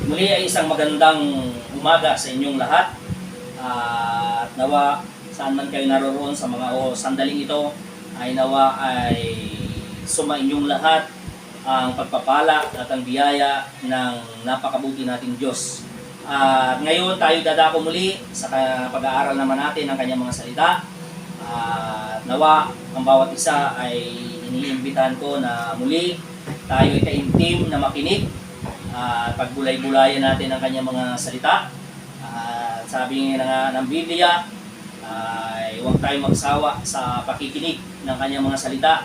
Muli ay isang magandang umaga sa inyong lahat. At nawa saan man kayo naroon sa mga sandaling ito ay nawa ay sumainyong lahat ang pagpapala at ang biyaya ng napakabuti nating Diyos. At ngayon tayo dadako muli sa pag-aaral naman natin ng kanyang mga salita. At nawa ang bawat isa ay iniimbitahan ko na muli tayo ay kaintim na makinig at pagbulay-bulayan natin ang kanyang mga salita. Sabi nga ng Biblia ay huwag tayong magsawa sa pakikinig ng kanyang mga salita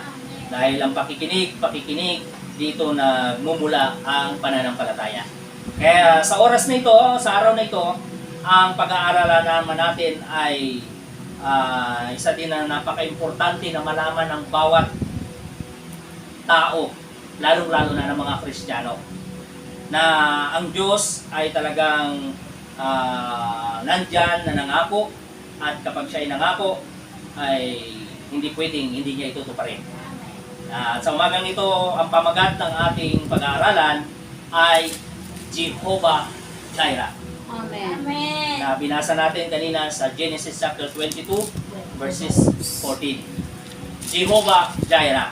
dahil ang pakikinig dito nagmumula ang pananampalataya. Kaya sa oras na ito, sa araw na ito, ang pag-aaralan naman natin ay isa din na napaka-importante na malaman ng bawat tao, lalong-lalo na ng mga Kristiyano, na ang Diyos ay talagang nandyan na nangako, at kapag siya ay nangako ay hindi pwedeng hindi niya itutuparin. Sa umagang ito, ang pamagat ng ating pag-aaralan ay Jehovah Jireh. Amen. Na binasa natin kanina sa Genesis chapter 22 verses 14. Jehovah Jireh.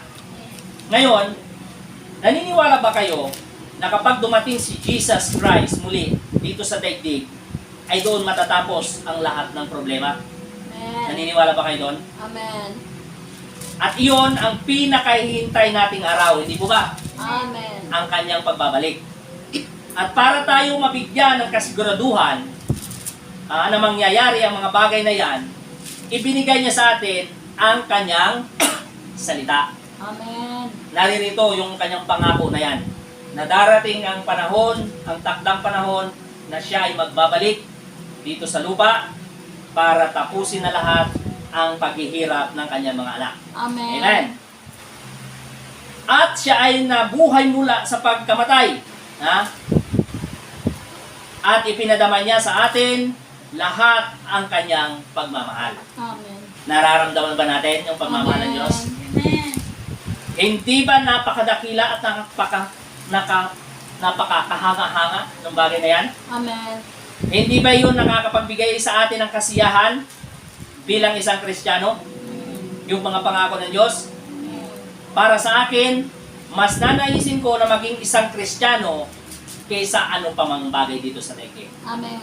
Ngayon, naniniwala ba kayo na kapag dumating si Jesus Christ muli dito sa daigdig, ay doon matatapos ang lahat ng problema? Amen. Naniniwala ba kayo doon? Amen. At iyon ang pinakahihintay nating araw, hindi po ba? Amen. Ang kanyang pagbabalik. At para tayo mabigyan ng kasiguraduhan na mangyayari ang mga bagay na yan, ibinigay niya sa atin ang kanyang salita. Amen. Naririto yung kanyang pangako na yan, na darating ang panahon, ang takdang panahon, na siya ay magbabalik dito sa lupa para tapusin na lahat ang paghihirap ng kanyang mga anak. Amen. Amen. At siya ay nabuhay mula sa pagkamatay. At ipinadama niya sa atin lahat ang kanyang pagmamahal. Amen. Nararamdaman ba natin yung pagmamahal ng Diyos? Amen. Hindi ba napakadakila at napakakahanga-hanga ng bagay na yan? Amen. Hindi ba yun nakakapagbigay sa atin ng kasiyahan bilang isang Kristiyano? Yung mga pangako ng Diyos? Para sa akin, mas nanaisin ko na maging isang Kristiyano kaysa anong pamang bagay dito sa daigdig. Amen.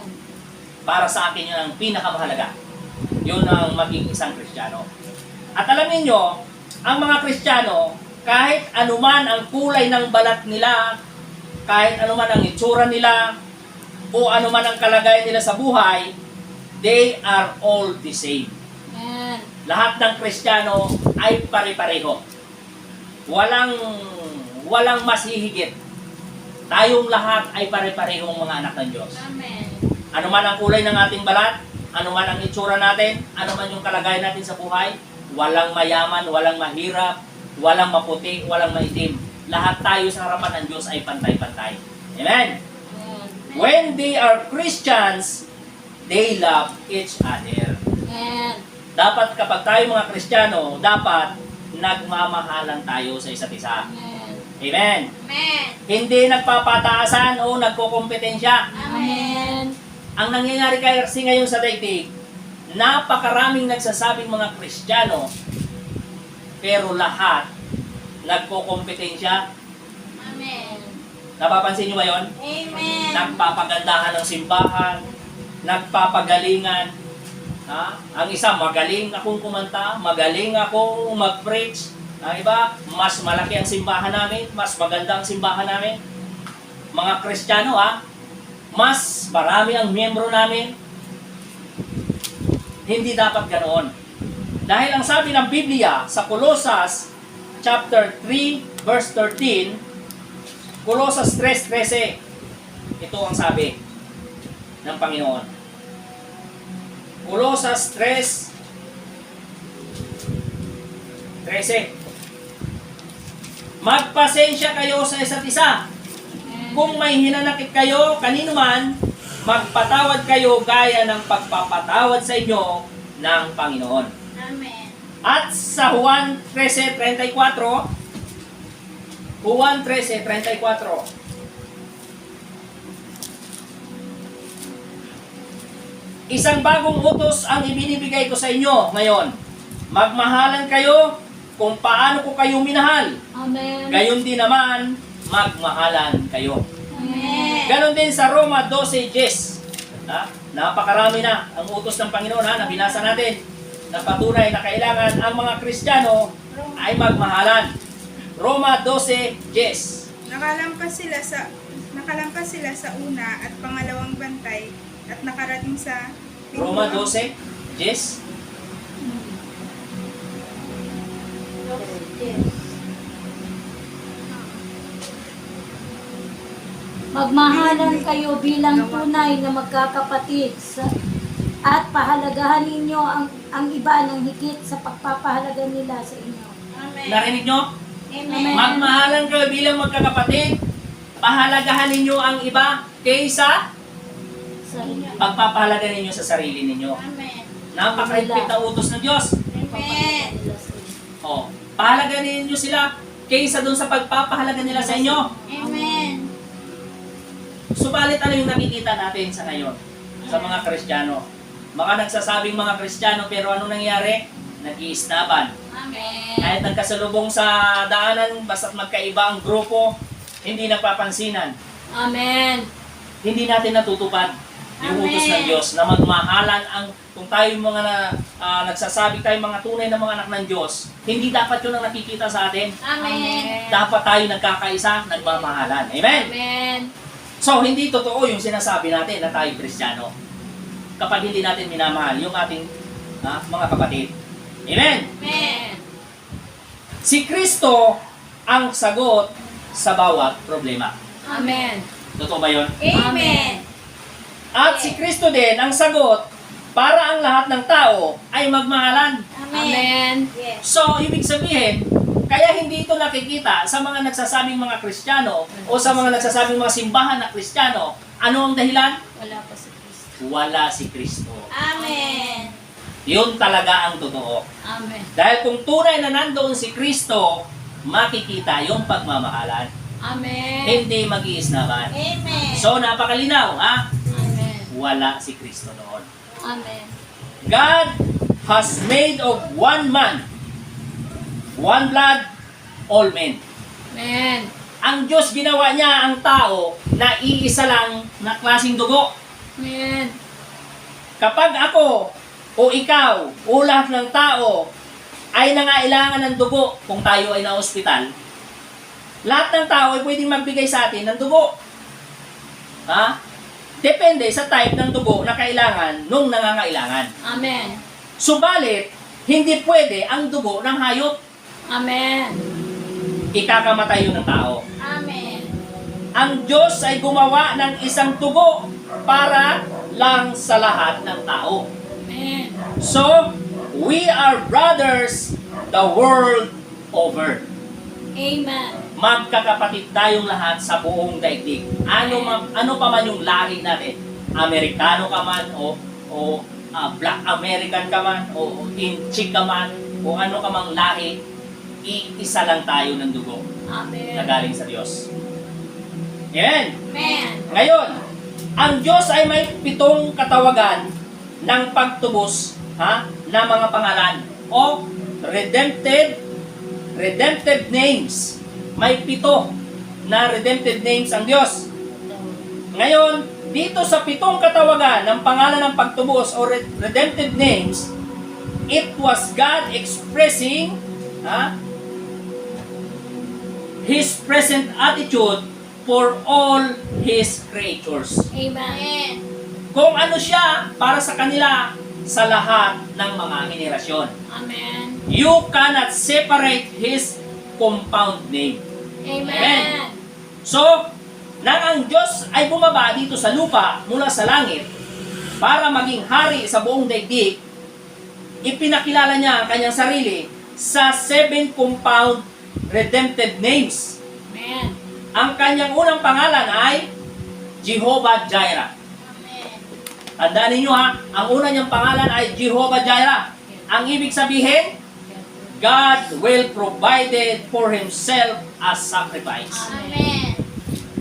Para sa akin yun ang pinakamahalaga. Yun ang maging isang Kristiyano. At alam niyo, ang mga Kristiyano, kahit anuman ang kulay ng balat nila, kahit anuman ang itsura nila, o anuman ang kalagayan nila sa buhay, they are all the same. Amen. Lahat ng Kristiyano ay pare-pareho. Walang mas hihigit. Tayong lahat ay pare-parehong mga anak ng Diyos. Amen. Ano man ang kulay ng ating balat, ano man ang itsura natin, ano man yung kalagayan natin sa buhay, walang mayaman, walang mahirap, walang maputi, walang maitim. Lahat tayo sa harapan ng Diyos ay pantay-pantay. Amen? Amen. When they are Christians, they love each other. Amen. Dapat kapag tayo mga Kristiyano, dapat nagmamahalan tayo sa isa't isa. Amen. Amen? Amen. Hindi nagpapataasan o nagkukumpetensya. Amen. Ang nangyayari kasi ngayon sa daigdig, napakaraming nagsasabing mga Kristiyano, pero lahat nagkukumpetensya. Amen. Napapansin niyo ba yon? Amen. Nagpapagandahan ng simbahan, nagpapagalingan. Ang isa, magaling akong kumanta, magaling akong mag-preach. Ang iba, mas malaki ang simbahan namin, mas maganda ang simbahan namin. Mga Kristiyano, mas marami ang miyembro namin. Hindi dapat ganoon. Dahil ang sabi ng Biblia sa Colosas chapter 3 verse 13, Colosas 3:13, ito ang sabi ng Panginoon. Colosas 3:13. Magpasensya kayo sa isa't isa. Kung may hinanakit kayo kanino man, magpatawad kayo gaya ng pagpapatawad sa inyo ng Panginoon. Amen. At sa Juan 13:34, Juan 13:34. isang bagong utos ang ibinibigay ko sa inyo ngayon. Magmahalan kayo kung paano ko kayo minahal. Amen. Gayon din naman, magmahalan kayo. Amen. Ganon din sa Roma 12:10. Napakarami na ang utos ng Panginoon na binasa natin. Na patunay na kailangan ang mga Kristiyano ay magmahalan. Roma 12:10. Nakalampas sila sa una at pangalawang bantay at nakarating sa Roma 12:10. Magmahalan kayo bilang tunay na magkakapatid at pahalagahan ninyo ang iba ng higit sa pagpapahalaga nila sa inyo. Amen. Narinig nyo? Amen. Magmahalan kayo bilang magkakapatid. Pahalagahan ninyo ang iba kaysa Sa inyo. pagpapahalaga ninyo sa sarili ninyo. Amen. Napakahigpit na utos ng Diyos. Amen. Oh, pahalagahan ninyo sila kaysa doon sa pagpapahalaga nila sa inyo. Amen. Subalit ano yung nakikita natin sa ngayon sa mga Kristiyano? Mga nagsasabing mga Kristiyano pero ano nangyari? Nag-iisnaban. Amen. Kahit nagkasalubong sa daanan, basta't magkaiba ang grupo, hindi nagpapansinan. Amen. Hindi natin natutupad yung Amen. utos ng Diyos na magmahalan ang kung tayo mga nagsasabi tayo mga tunay na mga anak ng Diyos, hindi dapat yun ang nakikita sa atin. Amen. Dapat tayo nagkakaisa, nagmamahalan. Amen? Amen. So, hindi totoo yung sinasabi natin na tayo Kristiyano kapag hindi natin minamahal yung ating mga kapatid. Amen? Amen. Si Kristo ang sagot sa bawat problema. Amen. Totoo ba yun? Amen. At si Kristo din ang sagot para ang lahat ng tao ay magmahalan. Amen. Yes. So, ibig sabihin, kaya hindi ito nakikita sa mga nagsasabing mga Kristiyano o sa mga nagsasabing mga simbahan na Kristiyano. Ano ang dahilan? Wala pa si Kristo. Wala si Kristo. Amen. Yun talaga ang totoo. Amen. Dahil kung tunay na nandoon si Kristo, makikita yung pagmamahalan. Amen. Hindi mag-iisnaban. Amen. So, napakalinaw, Amen. Wala si Kristo doon. Amen. God has made of one man, one blood, all men. Amen. Ang Diyos ginawa niya ang tao na iisa lang na klaseng dugo. Amen. Kapag ako o ikaw o lahat ng tao ay nangailangan ng dugo kung tayo ay na-ospital, lahat ng tao ay pwedeng magbigay sa atin ng dugo. Depende sa type ng dugo na kailangan nung nangangailangan. Amen. Subalit, hindi pwede ang dugo ng hayop. Amen. Ikakamatay yun ng tao. Amen. Ang Diyos ay gumawa ng isang dugo para lang sa lahat ng tao. Amen. So, we are brothers the world over. Amen. Magkakapatid tayong lahat sa buong daigdig. Ano pa man yung lahi natin. Amerikano ka man o Black American ka man o Inchik ka man o ano ka mang lahi, iisa lang tayo ng dugo na Amen. galing sa Diyos. Amen. Amen. Ngayon, ang Diyos ay may 7 katawagan ng pagtubos na mga pangalan o redemptive names. May 7 na redemptive names ang Diyos. Ngayon, dito sa 7 katawagan ng pangalan ng pagtubos o redemptive names, it was God expressing His present attitude for all His creatures. Amen. Kung ano siya para sa kanila sa lahat ng mga henerasyon. Amen. You cannot separate His compound name. Amen. So, nang ang Diyos ay bumaba dito sa lupa mula sa langit para maging hari sa buong daigdig, ipinakilala niya ang kanyang sarili sa 7 compound redemptive names. Amen. Ang kanyang unang pangalan ay Jehovah Jireh. Amen. Tandaan ninyo ang una niyang pangalan ay Jehovah Jireh. Ang ibig sabihin, God will provide for Himself as sacrifice. Amen.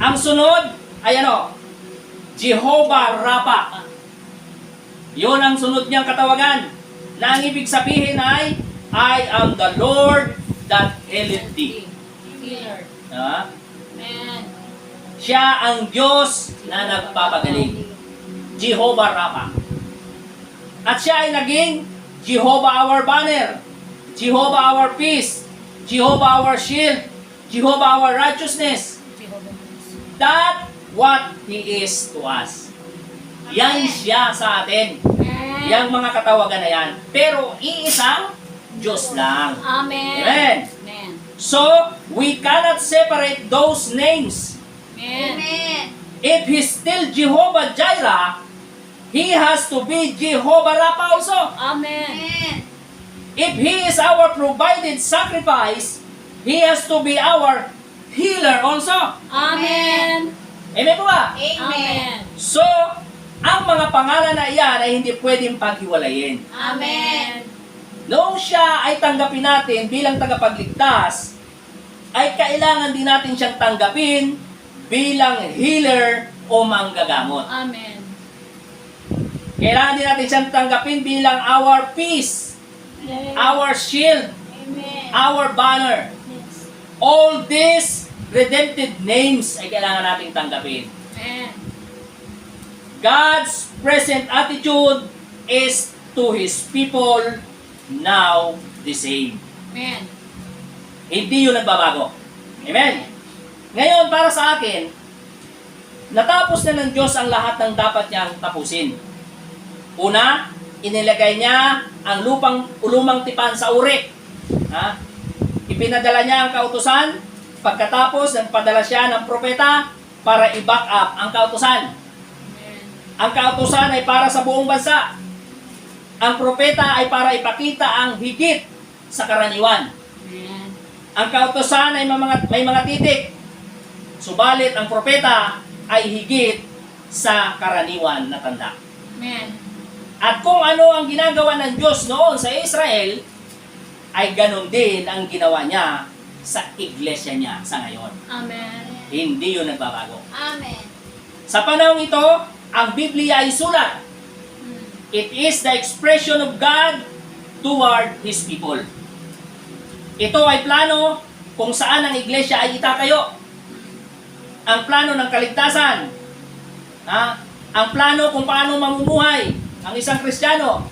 Ang sunod ay Jehovah Rapha. Yun ang sunod niyang katawagan. Na ang ibig sabihin ay, I am the Lord that healeth thee. Healer. Ah, Amen. siya ang Diyos na nagpapagaling. Jehovah Rapha. At siya ay naging Jehovah our banner, Jehovah our peace, Jehovah our shield, Jehovah our righteousness. That what He is to us. Yan siya sa atin. Amen. Yang mga katawagan na yan. Pero iisang Diyos lang. Amen. Amen. Amen. So, we cannot separate those names. Amen. If He's still Jehovah Jireh, He has to be Jehovah Rapha also. Amen. If He is our provided sacrifice, He has to be our healer also. Amen. Amen po ba? Amen. So, ang mga pangalan na iyan ay hindi pwedeng paghiwalayin. Amen. Noong siya ay tanggapin natin bilang tagapagligtas, ay kailangan din natin siyang tanggapin bilang healer o manggagamot. Amen. Kailangan din natin siyang tanggapin bilang our peace, our shield, Amen. our banner. Yes. All these redempted names ay kailangan nating tanggapin. Amen. God's present attitude is to His people now the same. Amen. Hindi yun nagbabago. Amen? Ngayon, para sa akin, natapos na ng Diyos ang lahat ng dapat niyang tapusin. Una, inilagay niya ang lumang tipan sa uri. Ha? Ipinadala niya ang kautusan. Pagkatapos, nagpadala siya ng propeta para i-back up ang kautusan. Amen. Ang kautusan ay para sa buong bansa. Ang propeta ay para ipakita ang higit sa karaniwan. Amen. Ang kautusan ay may mga titik. Subalit ang propeta ay higit sa karaniwan na tanda. Amen. At kung ano ang ginagawa ng Diyos noon sa Israel, ay ganon din ang ginawa niya sa iglesia niya sa ngayon. Amen. Hindi yun nagbabago. Amen. Sa panahon ito, ang Biblia ay sulat. It is the expression of God toward His people. Ito ay plano kung saan ang iglesia ay itatayo. Ang plano ng kaligtasan. Ang plano kung paano mamumuhay ang isang Kristiyano.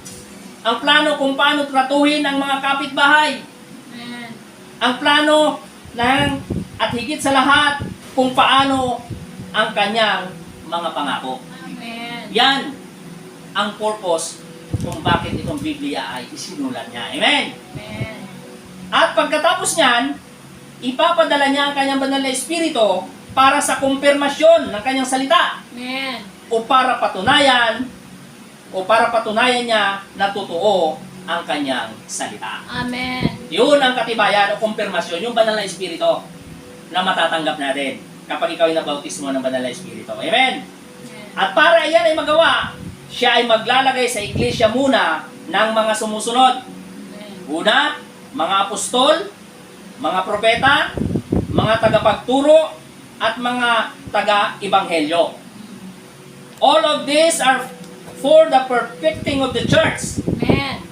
Ang plano kung paano tratuhin ang mga kapitbahay. Amen. Ang plano at higit sa lahat kung paano ang kanyang mga pangako. Amen. Yan ang purpose kung bakit itong Biblia ay isinulat niya. Amen? Amen. At pagkatapos niyan, ipapadala niya ang kanyang banal na espiritu para sa kumpirmasyon ng kanyang salita Amen. o para patunayan niya na totoo ang kanyang salita. Amen. Yun ang katibayan o kumpirmasyon, yung banal na espiritu na matatanggap natin kapag ikaw ay nabautismo ng banal na espiritu. Amen? At para iyan ay magawa, siya ay maglalagay sa iglesia muna ng mga sumusunod. Amen. Una, mga apostol, mga propeta, mga tagapagturo, at mga taga-ibanghelyo. All of these are for the perfecting of the church. Amen.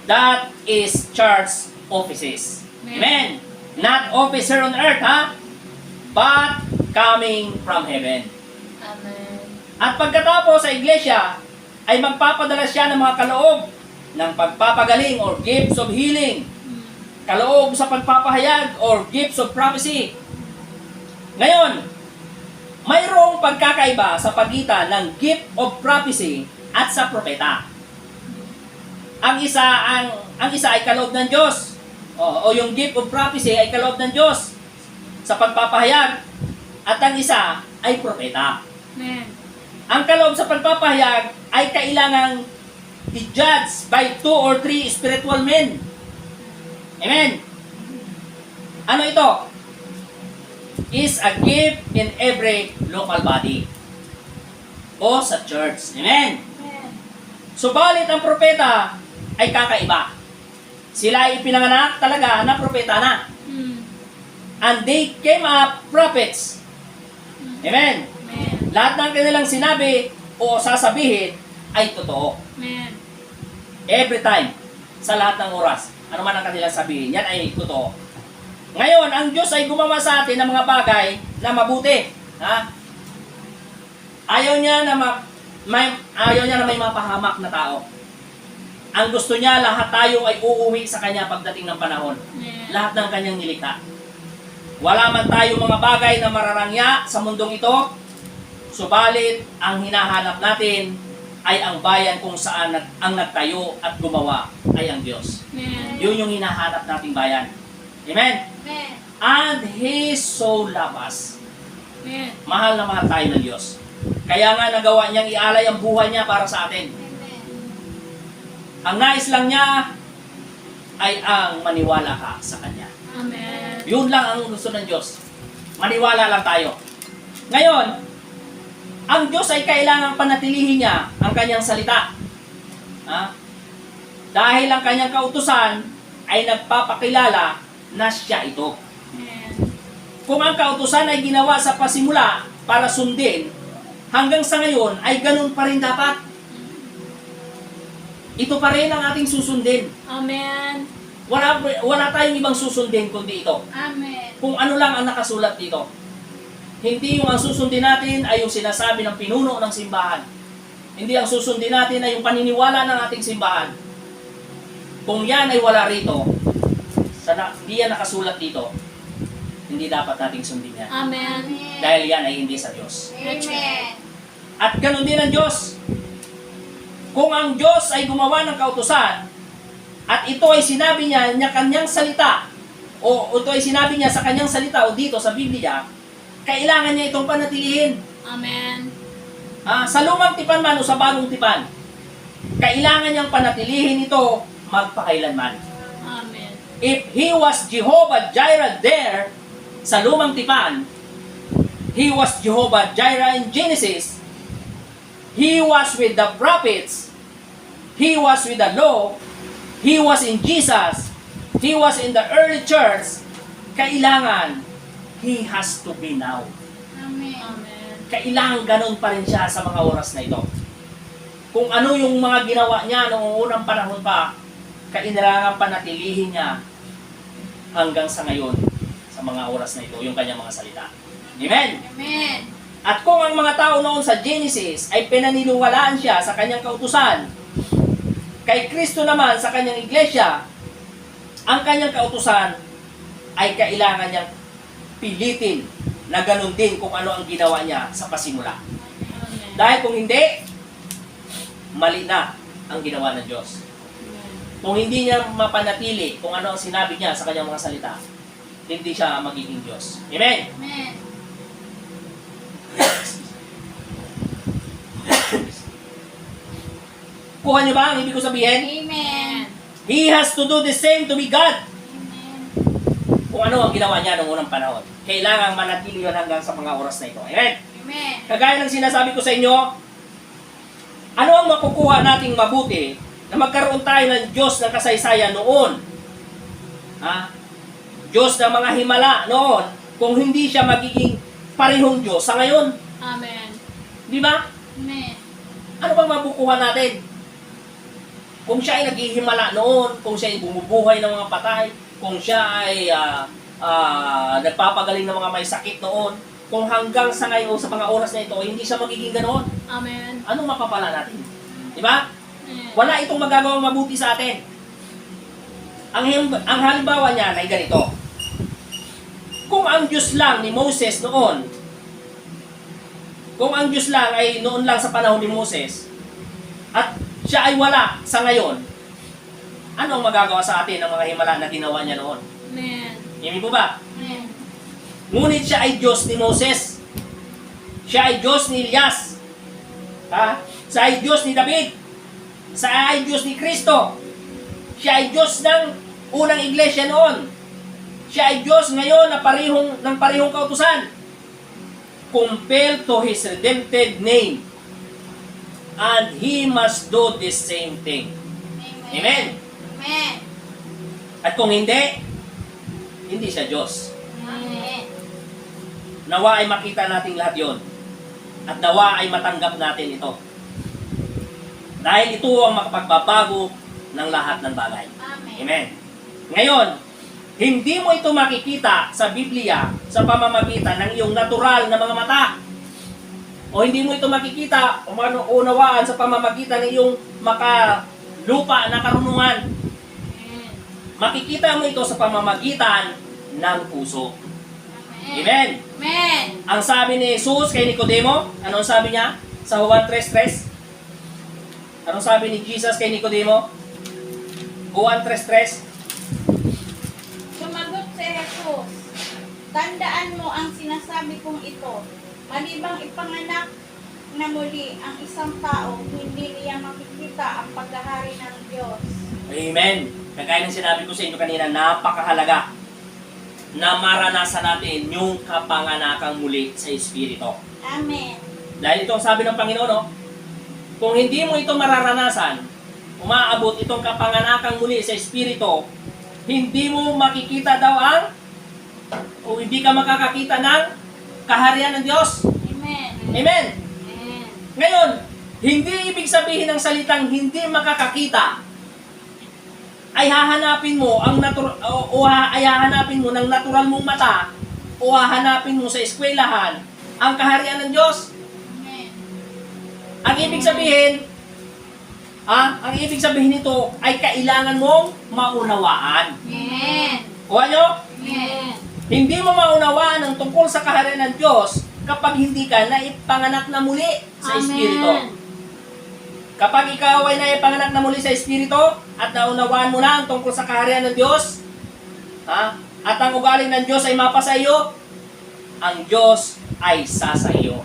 That is church offices. Amen. Not office here on earth, ha? But coming from heaven. Amen. At pagkatapos sa iglesia, ay magpapadala siya ng mga kaloob ng pagpapagaling or gifts of healing. Kaloob sa pagpapahayag or gifts of prophecy. Ngayon, mayroong pagkakaiba sa pagitan ng gift of prophecy at sa propeta. Ang isa ay kaloob ng Diyos. O yung gift of prophecy ay kaloob ng Diyos sa pagpapahayag. At ang isa ay propeta. Amen. Ang kaloob sa pagpapahayag ay kailangang i-judge by 2 or 3 spiritual men. Amen. Ano ito? Is a gift in every local body o sa church. Amen. Amen. Subalit ang propeta ay kakaiba. Sila ay pinanganak talaga na propeta na. And they came up prophets. Amen. Amen. Lahat ng kanilang sinabi o sasabihin ay totoo. Amen. Every time, sa lahat ng oras, ano man ang kanilang sabihin, yan ay totoo. Ngayon, ang Diyos ay gumawa sa atin ng mga bagay na mabuti. Ha? Ayaw niya na may mapahamak na tao. Ang gusto niya, lahat tayo ay uuwi sa Kanya pagdating ng panahon. Amen. Lahat ng Kanyang nilikha. Wala man tayo mga bagay na mararangya sa mundong ito, subalit ang hinahanap natin ay ang bayan kung saan ang nagtayo at gumawa ay ang Diyos. Amen. Yun yung hinahanap nating bayan. Amen? Amen. And He so loved us. Amen. Mahal na mahal tayo ng Diyos. Kaya nga nagawa niyang ialay ang buhay niya para sa atin. Ang nais lang niya ay ang maniwala ka sa Kanya. Amen. Yun lang ang gusto ng Diyos. Maniwala lang tayo. Ngayon, ang Diyos ay kailangang panatilihin niya ang Kanyang salita. Ha? Dahil ang Kanyang kautusan ay nagpapakilala na siya ito. Amen. Kung ang kautusan ay ginawa sa pasimula para sundin, hanggang sa ngayon ay ganun pa rin dapat. Ito pa rin ang ating susundin. Amen. Wala tayong ibang susundin kundi ito. Amen. Kung ano lang ang nakasulat dito. Hindi yung ang susundin natin ay yung sinasabi ng pinuno ng simbahan. Hindi ang susundin natin ay yung paniniwala ng ating simbahan. Kung yan ay wala rito, hindi yan nakasulat dito, hindi dapat nating sundin yan. Amen. Dahil yan ay hindi sa Diyos. Amen. At ganun din ang Diyos. Kung ang Diyos ay gumawa ng kautusan, at ito ay sinabi niya kanyang salita, o ito ay sinabi niya sa kanyang salita o dito sa Biblia, kailangan niya itong panatilihin. Amen. Sa lumang tipan man o sa bagong tipan, kailangan niyang panatilihin ito magpakailanman. Amen. If He was Jehovah Jireh there, sa lumang tipan, He was Jehovah Jireh in Genesis, He was with the prophets, He was with the law, He was in Jesus, He was in the early church, kailangan He has to be now. Amen. Amen. Kailangan ganun pa rin siya sa mga oras na ito. Kung ano yung mga ginawa niya noong unang panahon pa, kailangan panatilihin niya hanggang sa ngayon sa mga oras na ito, yung kanyang mga salita. Amen? Amen. At kung ang mga tao noon sa Genesis ay pinaniniwalaan siya sa kanyang kautusan, kay Kristo naman sa kanyang iglesia, ang kanyang kautusan ay kailangan niyang pilitin na ganun din kung ano ang ginawa niya sa pasimula. Amen. Dahil kung hindi, mali na ang ginawa ng Diyos. Kung hindi niya mapanatili kung ano ang sinabi niya sa kanyang mga salita, hindi siya magiging Diyos. Amen? Amen. Kuha niyo ba ang ibig ko sabihin? Amen. He has to do the same to be God. Amen. Kung ano ang ginawa niya noong unang panahon. Kailangan manatili yun hanggang sa mga oras na ito. Amen? Amen. Kagaya ng sinasabi ko sa inyo, ano ang makukuha nating mabuti na magkaroon tayo ng Diyos ng kasaysayan noon? Diyos ng mga himala noon, kung hindi siya magiging parehong Diyos sa ngayon. Amen. Di ba? Amen. Ano bang makukuha natin? Kung siya ay naghihimala noon, kung siya ay bumubuhay ng mga patay, kung siya ay nagpapagaling ng mga may sakit noon, kung hanggang sa ngayon, sa mga oras na ito, hindi siya magiging ganoon, Amen. anong mapapala natin? Di ba? Amen. Wala itong magagawang mabuti sa atin. Ang halimbawa niya ay ganito. Kung ang Diyos lang ni Moses noon, kung ang Diyos lang ay noon lang sa panahon ni Moses, at siya ay wala sa ngayon, ano ang magagawa sa atin ng mga himala na ginawa niya noon? Amen. Hindi po ba? Amen. Ngunit siya ay Diyos ni Moses. Siya ay Diyos ni Elias. Siya ay Diyos ni David. Siya ay Diyos ni Kristo. Siya ay Diyos ng unang iglesia noon. Siya ay Diyos ngayon na parehong kautusan. Compelled to His redempted name. And He must do the same thing. Amen? Amen. At kung hindi siya Diyos. Amen. Nawa ay makita natin lahat yon. At nawa ay matanggap natin ito. Dahil ito ang makapagbabago ng lahat ng bagay. Amen. Amen. Ngayon, hindi mo ito makikita sa Biblia sa pamamagitan ng iyong natural na mga mata. O hindi mo ito makikita o unawaan sa pamamagitan ng iyong makalupa na karunungan. Amen. Makikita mo ito sa pamamagitan ng puso. Amen. Amen. Ang sabi ni Jesus kay Nicodemo, anong sabi niya? Sa Juan 3:3. Anong sabi ni Jesus kay Nicodemo? Juan 3:3. Sumagot si Jesus, tandaan mo ang sinasabi kong ito. Malibang ipanganak na muli ang isang tao, hindi niya makikita ang paghahari ng Diyos. Amen. Kagaya ng sinabi ko sa inyo kanina, napakahalaga na maranasan natin yung kapanganakang muli sa Espiritu. Amen. Dahil ito ang sabi ng Panginoon, no? Kung hindi mo ito mararanasan, umaabot itong kapanganakang muli sa Espiritu, hindi mo makikita daw o hindi ka makakakita ng kaharian ng Diyos. Amen. Amen. Amen. Ngayon, hindi ibig sabihin ng salitang hindi makakakita ay hahanapin mo ay hahanapin mo ng natural mong mata o hahanapin mo sa eskwelahan ang kaharian ng Diyos. Amen. Ang ibig sabihin nito ay kailangan mong maunawaan. Amen. O ano? Amen. Hindi mo maunawaan ang tungkol sa kaharian ng Diyos kapag hindi ka naipanganak na muli sa Espiritu. Kapag ikaw ay naipanganak na muli sa Espiritu at naunawaan mo na ang tungkol sa kaharian ng Diyos, at ang ugaling ng Diyos ay mapa sa iyo, ang Diyos ay sasa iyo.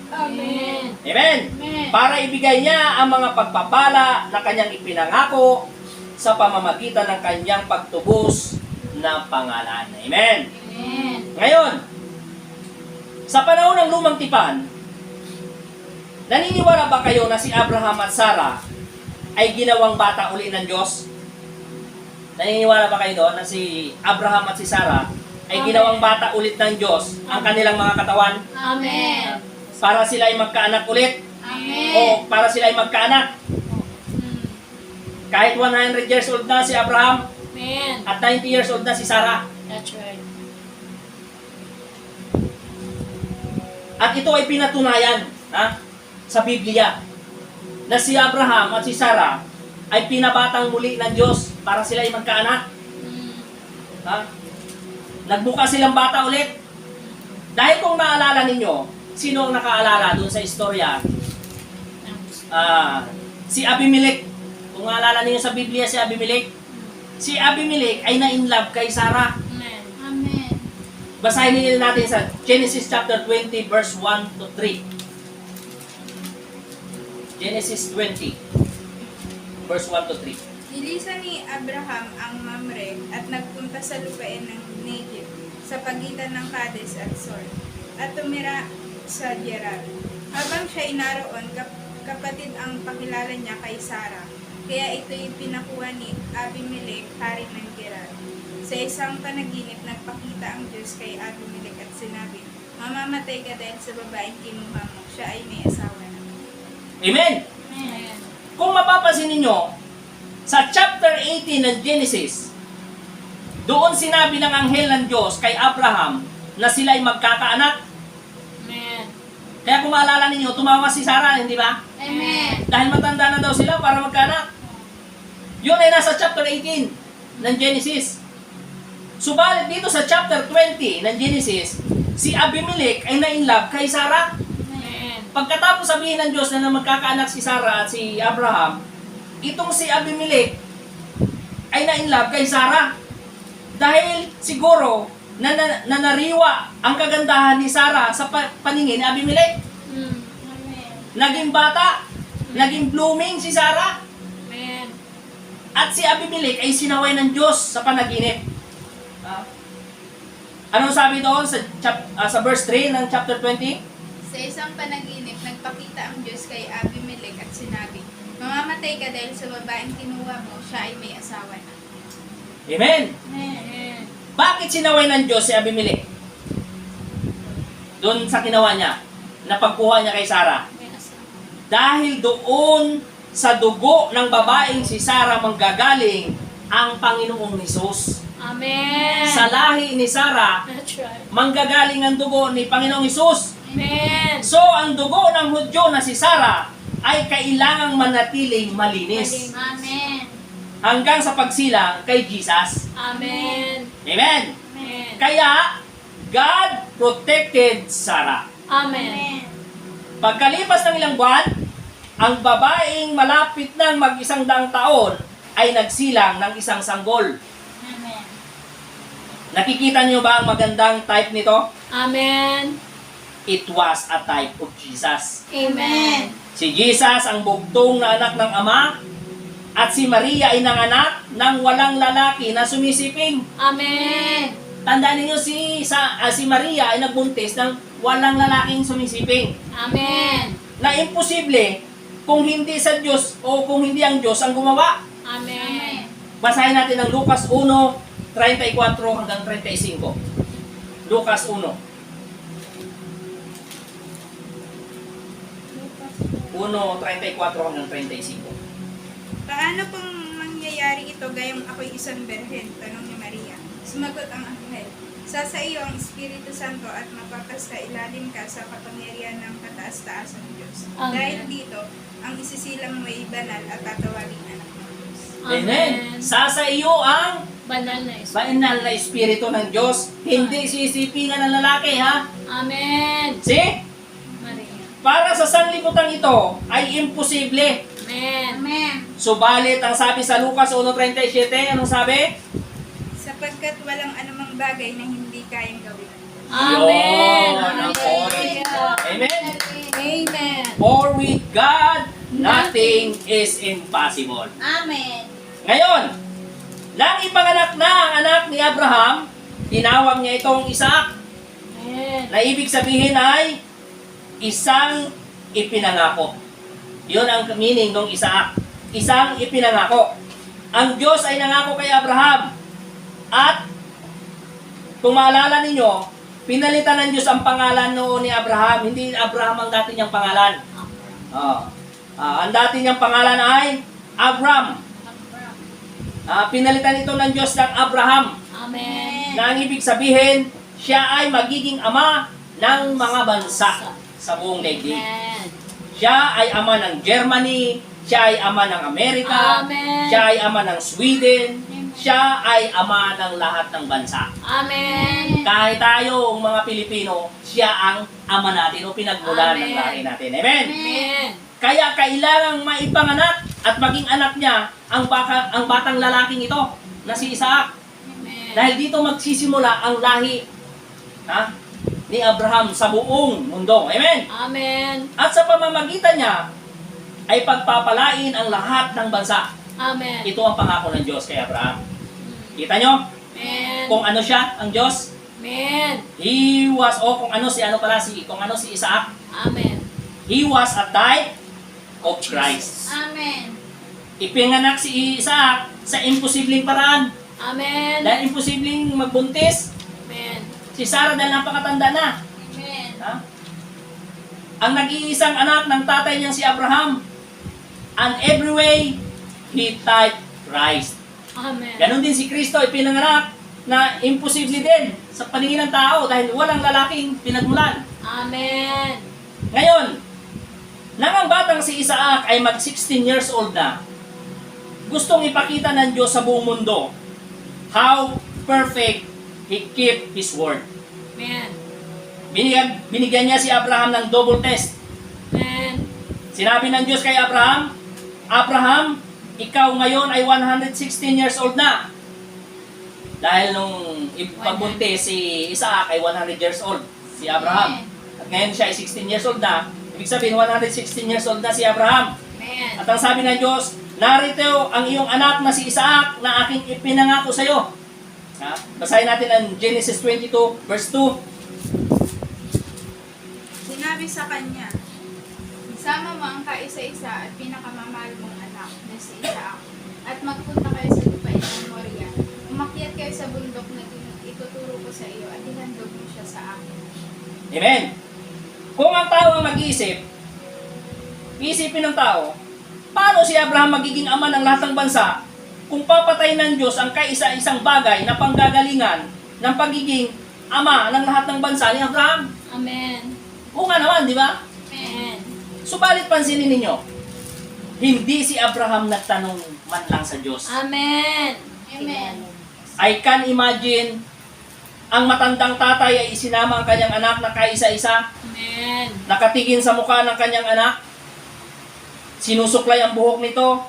Amen. Amen? Amen. Para ibigay niya ang mga pagpapala na kanyang ipinangako sa pamamagitan ng kanyang pagtubos ng pangalan. Amen? Amen. Ngayon, sa panahon ng lumang tipan, naniniwala ba kayo na si Abraham at Sarah ay ginawang bata uli ng Diyos? Naniniwala ba kayo doon na si Abraham at si Sarah ay ginawang bata ulit ng Diyos ang kanilang mga katawan Amen. para sila ay magkaanak ulit? Amen. O para sila ay magkaanak? Kahit 100 years old na si Abraham Amen. at 90 years old na si Sarah. That's right. At ito ay pinatunayan sa Biblia na si Abraham at si Sarah ay pinabatang muli ng Diyos para sila ay magkaanak. Nagbuka silang bata ulit. Dahil kung maalala ninyo, sino ang nakaalala doon sa istorya? Si Abimelech. Kung maalala ninyo sa Biblia si Abimelech, si Abimelech ay na-inlove kay Sarah. Amen. Amen. Basahin nila natin sa Genesis chapter 20 verse 1 to 3. Genesis 20 verse 1 to 3. Nilisan ni Abraham ang Mamre at nagpunta sa lupain ng Negev sa pagitan ng Kades at Sor at tumira sa Gerar. Habang siya inaroon, kapatid ang pakilala niya kay Sarah. Kaya ito'y pinakuha ni Abimelech, hari ng Gerar. Sa isang panaginip, nagpakita ang Diyos kay Abimelech at sinabi, mamamatay ka dahil sa babaeng kinuha mo, siya ay may asawa na. Amen! Amen. Kung mapapansin ninyo, sa chapter 18 ng Genesis, doon sinabi ng anghel ng Diyos kay Abraham na sila ay magkakaanak. Amen. Kaya kung maalala ninyo, tumawa si Sarah, hindi ba? Amen. Dahil matanda na daw sila para magkaanak. Yun ay nasa chapter 18 ng Genesis. Subalit dito sa chapter 20 ng Genesis, si Abimelech ay na-inlove kay Sarah. Amen. Pagkatapos sabihin ng Diyos na magkakaanak si Sarah at si Abraham, itong si Abimelech ay na-inlove kay Sarah. Dahil siguro nariwa ang kagandahan ni Sarah sa paningin ni Abimelech. Amen. Naging bata, naging blooming si Sarah. Amen. At si Abimelech ay sinaway ng Diyos sa panaginip. Anong sabi doon sa verse 3 ng chapter 20? Sa isang panaginip, nagpakita ang Diyos kay Abimelech at sinabi, mamamatay ka dahil sa babaeng kinuha mo, siya ay may asawa na. Amen! Amen. Bakit sinaway ng Diyos si Abimelech? Doon sa ginawa niya, na pagkuha niya kay Sarah. Amen. Dahil doon sa dugo ng babaeng si Sarah manggagaling ang Panginoong Hesus. Amen. Sa lahi ni Sarah, That's right. manggagaling ang dugo ni Panginoong Hesus. Amen. So, ang dugo ng Hudyo na si Sarah ay kailangang manatiling malinis Amen. hanggang sa pagsilang kay Jesus. Amen. Amen. Amen. Kaya, God protected Sarah. Amen. Pagkalipas ng ilang buwan, ang babaeng malapit ng mag-100 taon ay nagsilang ng isang sanggol. Amen. Nakikita niyo ba ang magandang type nito? Amen. It was a type of Jesus. Amen. Si Jesus ang bugtong na anak ng Ama at si Maria ay nanganak ng walang lalaki na sumisiping. Amen. Tandaan niyo si Maria ay nagbuntis ng walang lalaking sumisiping. Amen. Na imposible kung hindi sa Diyos o kung hindi ang Diyos ang gumawa. Amen. Basahin natin ang Lucas 1:34 hanggang 35. Lucas 1. 1:34 hanggang 35. Paano pong mangyayari ito gayong ako'y isang berhen? Tanong ni Maria. Sumagot ang anghel. Sa iyo ang Espiritu Santo at mapapastailalim ka sa kapangyarihan ng kataas-taas ng Diyos. Amen. Dahil dito, ang isisilang mo ay banal at tatawaging anak ng Diyos. Amen. Sa iyo ang Banal na Espiritu. banal na Espiritu ng Dos. Hindi sisipingan ng lalaki, ha? Amen. See? Maria. Para sa sanlibutan ito ay imposible. Amen. Amen. Subalit, ang sabi sa Lucas 1:37, anong sabi? Sapagkat walang anumang bagay na hindi kayang gawin. Amen. Yun ang point. Amen. Amen. For with God, nothing is impossible. Amen. Ngayon, nang ipanganak na ang anak ni Abraham, tinawag niya itong Isaac, Amen. na ibig sabihin ay isang ipinangako. Yun ang meaning ng Isaac. Isang ipinangako. Ang Diyos ay nangako kay Abraham. At kung maalala ninyo, pinalitan ng Diyos ang pangalan noon ni Abraham. Hindi Abraham ang dati niyang pangalan. Ang dati niyang pangalan ay Abram. Pinalitan ito ng Diyos ng Abraham. Amen. Na ang ibig sabihin, siya ay magiging ama ng mga bansa sa buong daigdig. Amen. Siya ay ama ng Germany, siya ay ama ng Amerika, Amen. siya ay ama ng Sweden, siya ay ama ng lahat ng bansa. Amen. Kahit tayo, mga Pilipino, siya ang ama natin o pinagmulan ng Amen. lahi natin. Amen? Amen. Kaya kailangang maipanganak at maging anak niya ang batang lalaking ito na si Isaac. Amen. Dahil dito magsisimula ang lahi ni Abraham sa buong mundo. Amen? Amen. At sa pamamagitan niya, ay pagpapalain ang lahat ng bansa. Amen. Ito ang pangako ng Diyos kay Abraham. Kita nyo? Amen. Kung ano siya, ang Diyos, Amen. He was, kung ano si Isaac, Amen. He was a type of Christ. Amen. Ipinganak si Isaac sa imposibleng paraan. Amen. Dahil imposibleng magbuntis, Amen. si Sarah dahil napakatanda na. Amen. Ha? Ang nag-iisang anak ng tatay niyang si Abraham. And every way, he typed Christ. Amen. Ganon din si Kristo, ipinanganak na imposible din sa paningin ng tao dahil walang lalaking pinagmulan. Amen. Ngayon, nang ang batang si Isaac ay mag 16 years old na, gustong ipakita ng Diyos sa buong mundo how perfect He kept His word. Amen. Binigyan niya si Abraham ng double test. Amen. Sinabi ng Diyos kay Abraham, Abraham, ikaw ngayon ay 116 years old na. Dahil nung pagbuntis si Isaac ay 100 years old, si Abraham. At ngayon siya ay 16 years old na. Ibig sabihin, 116 years old na si Abraham. Amen. At ang sabi ng Diyos, narito ang iyong anak na si Isaac na aking ipinangako sa iyo. Basahin natin ang Genesis 22, verse 2. Sinabi sa kanya, isama mo ang kaisa-isa at pinakamamahal mong anak na si Isaac at magpunta kayo sa lupain ng Moria. Umakyat kayo sa bundok na ituturo ko sa iyo at ihandog mo siya sa akin. Amen. Kung ang tao ang mag-iisip, iisipin ng tao, Paano si Abraham magiging ama ng lahat ng bansa kung papatay ng Diyos ang kaisa-isang bagay na panggagalingan ng pagiging ama ng lahat ng bansa ni Abraham? Amen. Oo nga naman, di ba? Amen. Subalit pansinin ninyo, hindi si Abraham nagtanong man lang sa Diyos. Amen. Amen. I can imagine, ang matandang tatay ay isinama ang kanyang anak na kaisa-isa, Amen. nakatingin sa mukha ng kanyang anak, sinusuklay ang buhok nito,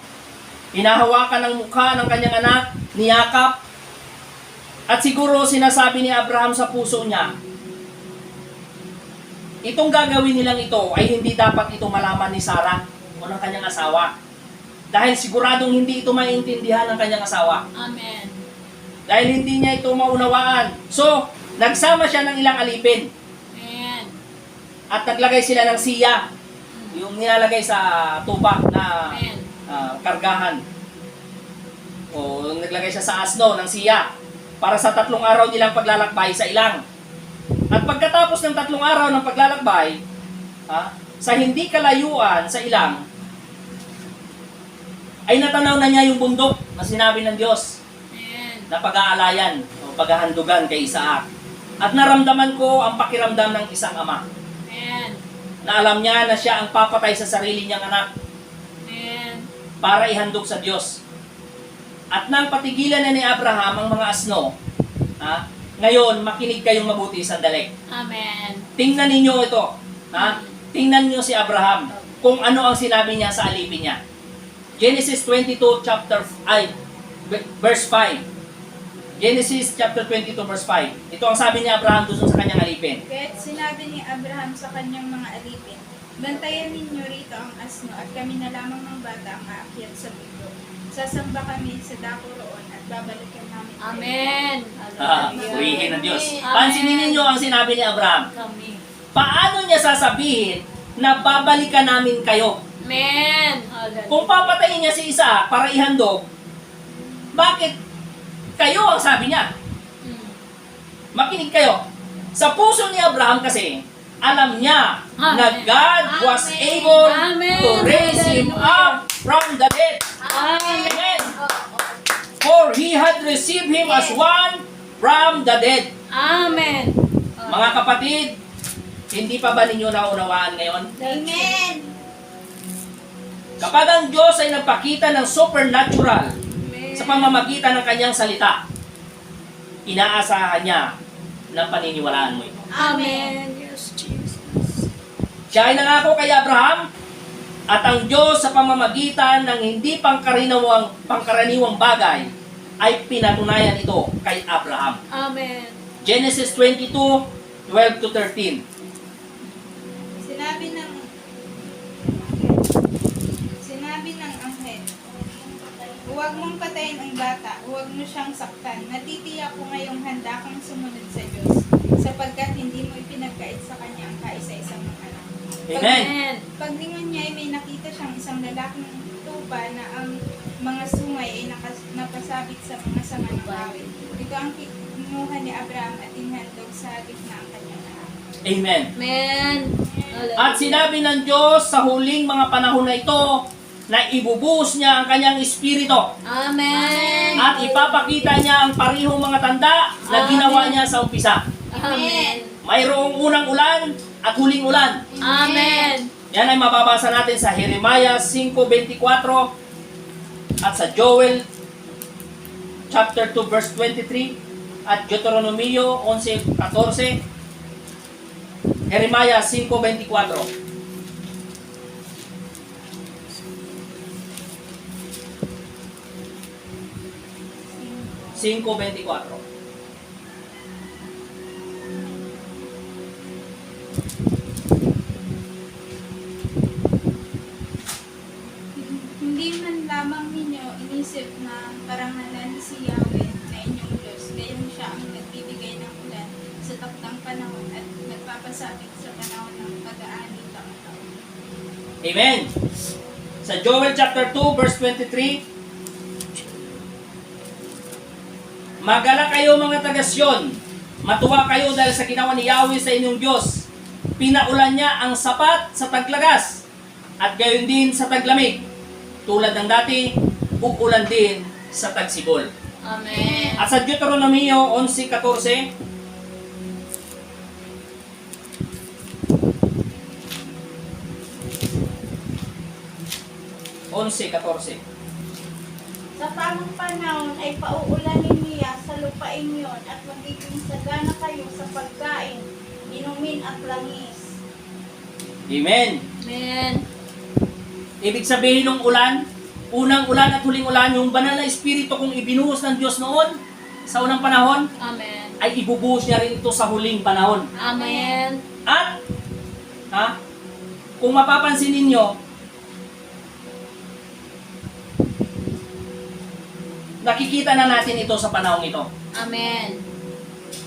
hinahawakan ang mukha ng kanyang anak, niyakap, at siguro sinasabi ni Abraham sa puso niya, itong gagawin nilang ito ay hindi dapat ito malaman ni Sarah o ng kanyang asawa. Dahil siguradong hindi ito maintindihan ng kanyang asawa. Amen. Dahil hindi niya ito maunawaan. So, nagsama siya ng ilang alipin. Amen. At naglagay sila ng siya. Yung nilalagay sa tuba na Amen. kargahan. O naglagay siya sa asno ng siya. Para sa 3 araw nilang paglalakbay sa ilang. At pagkatapos ng 3 araw ng paglalakbay, sa hindi kalayuan sa ilang, ay natanaw na niya yung bundok na sinabi ng Diyos Amen. na pag-aalayan o paghahandugan kay Isaac. At naramdaman ko ang pakiramdam ng isang ama Amen. na alam niya na siya ang papatay sa sarili niyang anak Amen. para ihandog sa Diyos. At nang patigilan na ni Abraham ang mga asno, ngayon makinig kayong mabuti sandali. Amen. Tingnan ninyo ito. Tingnan niyo si Abraham kung ano ang sinabi niya sa alipin niya. Genesis 22 verse 5. Genesis chapter 22 verse 5. Ito ang sabi ni Abraham doon sa kanyang alipin. Kaya't sinabi ni Abraham sa kanyang mga alipin, bantayan ninyo rito ang asno at kami na lamang ng bata ang aakyat sa bundok. Sasamba kami sa dako roon at babalikan namin kayo." Amen. Purihin ng Diyos. Amen. Pansinin ninyo ang sinabi ni Abraham. Kami. Paano niya sasabihin na babalikan namin kayo? Amen. Kung papatayin niya si Isaac para ihandog, bakit kayo ang sabi niya? Makinig kayo. Sa puso ni Abraham kasi, alam niya na God was Amen. able Amen. to raise him up from the dead. Amen. Amen. For he had received him as one from the dead. Amen. Mga kapatid, hindi pa ba ninyo naunawaan ngayon? Amen. Kapag ang Diyos ay nagpakita ng supernatural sa pamamagitan ng kanyang salita, inaasahan niya na paniniwalaan mo ito. Amen. Yes, Jesus. Siya ay nangako kay Abraham at ang Diyos sa pamamagitan ng hindi pangkaraniwang bagay ay pinatunayan ito kay Abraham. Amen. Genesis 22:12 to 13. Sinabi ng anghel, huwag mong patayin ang bata, huwag mo siyang saktan. Natitiyak ko ngayong handa kang sumunod sa Diyos, sapagkat hindi mo ipinagkait sa kanya ang kaisa-isang mga anak. Amen. Paglingon niya ay may nakita siyang isang lalaking tupa na ang mga sungay ay napasabit sa mga sanga ng kahoy. Ito ang kinuha ni Abraham at inhandog sa gitna ang kanyang anak. Amen. Amen. At sinabi ng Diyos sa huling mga panahon na ito na ibubuhos niya ang kanyang espiritu Amen. at ipapakita niya ang parihong mga tanda na ginawa niya sa umpisa. Amen. Mayroong unang ulan at huling ulan. Amen. Yan ay mababasa natin sa Jeremiah 5:24 at sa Joel chapter 2 verse 23 at Deuteronomio 11:14. Jeremiah 5:24. Cinco 24. Hindi man lamang ninyo inisip na parangalan si Yahweh na inyong Diyos, gayon siya ang nagbibigay ng ulan sa takdang panahon at nagpapasabit sa panahon ng pag-aani ng taon. Amen. Sa Joel chapter 2 verse 23, magala kayo mga taga-Sion, matuwa kayo dahil sa ginawa ni Yahweh sa inyong Diyos. Pinaulan niya ang sapat sa taglagas at gayon din sa taglamig. tulad ng dati, uulan din sa tagsibol. Amen. At sa Deuteronomio 11:14, Sa tamang panahon ay pauulanin niya sa lupain yon at magiging sagana kayo sa pagkain, inumin at langis. Amen. Amen. Ibig sabihin ng ulan, unang ulan at huling ulan, yung banal na espiritu kung ibinuhos ng Diyos noon, sa unang panahon, Amen. ay ibubuhos niya rin ito sa huling panahon. Amen. At, kung mapapansin ninyo, nakikita na natin ito sa panahong ito. Amen.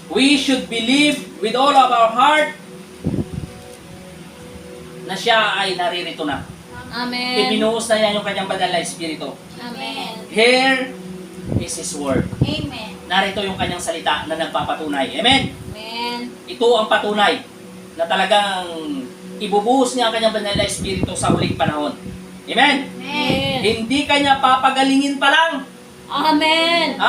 We should believe with all of our heart na siya ay naririto na. Amen. Ibinuhos na niya yung kanyang banal na espiritu. Amen. Here is His Word. Amen. Narito yung kanyang salita na nagpapatunay. Amen? Amen. Ito ang patunay na talagang ibubuhos niya ang kanyang banal na espiritu sa huling panahon. Amen? Amen. Hindi kanya papagalingin pa lang. Amen.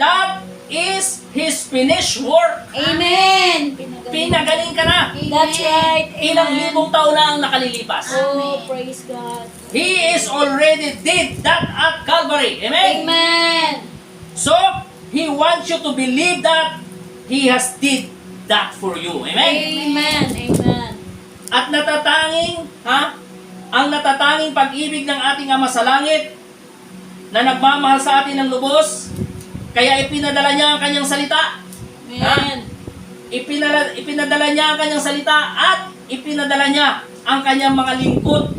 That is His finished work. Amen. Pinagaling ka na. That's right. Ilang Amen. libong taon na ang nakalilipas. Oh, praise God. He is already did that at Calvary. Amen? Amen. So, He wants you to believe that He has did that for you. Amen? Amen. Amen. At natatanging, ang natatanging pag-ibig ng ating Ama sa Langit na nagmamahal sa atin ng lubos, kaya ipinadala niya ang kanyang salita. Amen. Ipinadala niya ang kanyang salita at ipinadala niya ang kanyang mga lingkod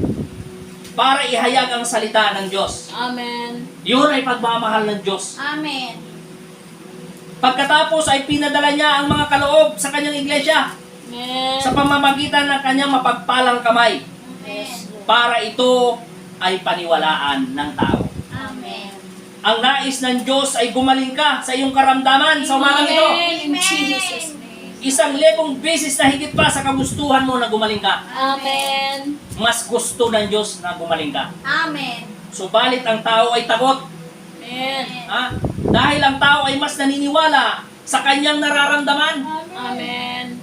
para ihayag ang salita ng Diyos. Amen. Yun ay pagmamahal ng Diyos. Amen. Pagkatapos ay pinadala niya ang mga kaloob sa kanyang iglesia Amen. sa pamamagitan ng kanyang mapagpalang kamay Yes, Lord. para ito ay paniwalaan ng tao. Amen. Ang nais ng Diyos ay gumaling ka sa iyong karamdaman sa umagang ito. Amen. In Jesus' name. 1,000 beses na higit pa sa kagustuhan mo na gumaling ka. Amen. Mas gusto ng Diyos na gumaling ka. Amen. Subalit ang tao ay takot. Amen. Dahil ang tao ay mas naniniwala sa kanyang nararamdaman Amen.